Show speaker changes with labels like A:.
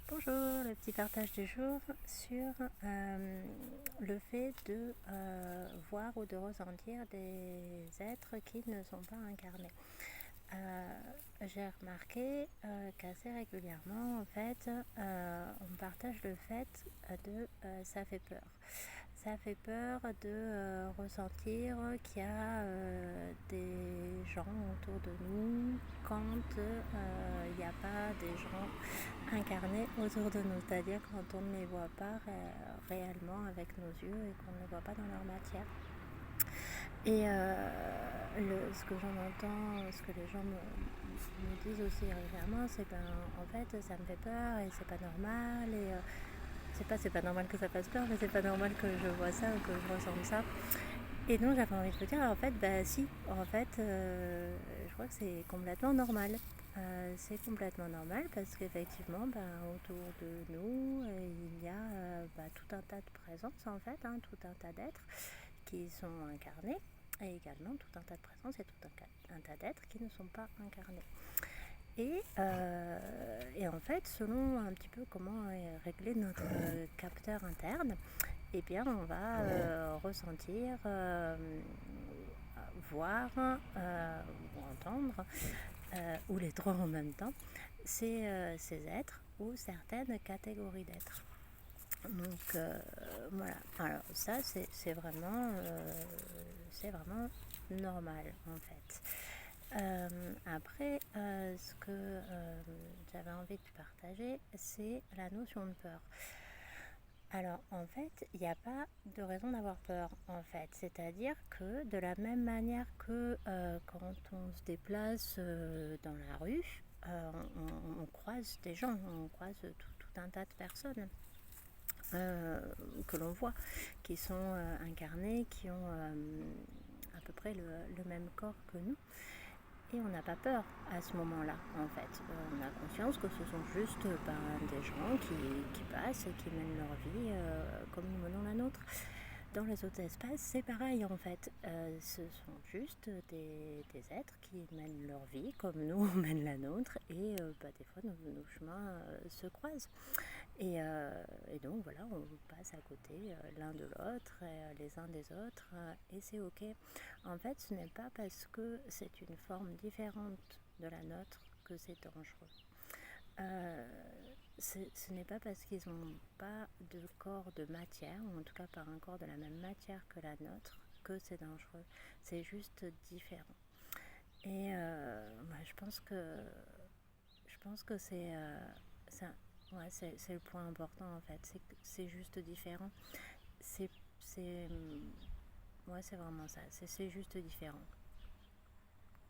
A: Bonjour, le petit partage du jour sur le fait de voir ou de ressentir des êtres qui ne sont pas incarnés. J'ai remarqué qu'assez régulièrement, en fait, on partage le fait de ça fait peur. Ça fait peur de ressentir qu'il y a des gens autour de nous quand il n'y a pas des gens incarnés autour de nous, c'est-à-dire quand on ne les voit pas réellement avec nos yeux et qu'on ne les voit pas dans leur matière. Et ce que j'en entends, ce que les gens me disent aussi régulièrement, c'est en fait ça me fait peur et c'est pas normal et c'est pas normal que ça fasse peur, mais c'est pas normal que je vois ça ou que je ressente ça. Et donc j'avais envie de te dire, en fait, si, en fait, je crois que c'est complètement normal. C'est complètement normal parce qu'effectivement, autour de nous, il y a tout un tas de présences, en fait, tout un tas d'êtres qui sont incarnés, et également tout un tas de présences et tout un tas d'êtres qui ne sont pas incarnés. Et en fait, selon un petit peu comment est réglé notre capteur interne, eh bien, on va ressentir, voir ou entendre, ou les trois en même temps, ces êtres ou certaines catégories d'êtres. Donc voilà, alors ça c'est vraiment normal en fait. Après, ce que j'avais envie de partager, c'est la notion de peur. Alors en fait, il n'y a pas de raison d'avoir peur en fait. C'est-à-dire que de la même manière que quand on se déplace dans la rue, on croise des gens, on croise tout un tas de personnes que l'on voit, qui sont incarnées, qui ont à peu près le même corps que nous. Et on n'a pas peur à ce moment-là, en fait. On a conscience que ce sont juste des gens qui passent et qui mènent leur vie comme nous menons la nôtre. Dans les autres espaces, c'est pareil, en fait. Ce sont juste des êtres qui mènent leur vie comme nous on mène la nôtre. Et des fois, nos chemins se croisent. Et donc, voilà, on passe à côté l'un de l'autre, les uns des autres, et c'est ok. En fait, ce n'est pas parce que c'est une forme différente de la nôtre que c'est dangereux. Ce n'est pas parce qu'ils n'ont pas de corps de matière, ou en tout cas pas un corps de la même matière que la nôtre, que c'est dangereux. C'est juste différent. Et je pense que c'est le point important en fait. C'est juste différent. C'est vraiment ça. C'est juste différent.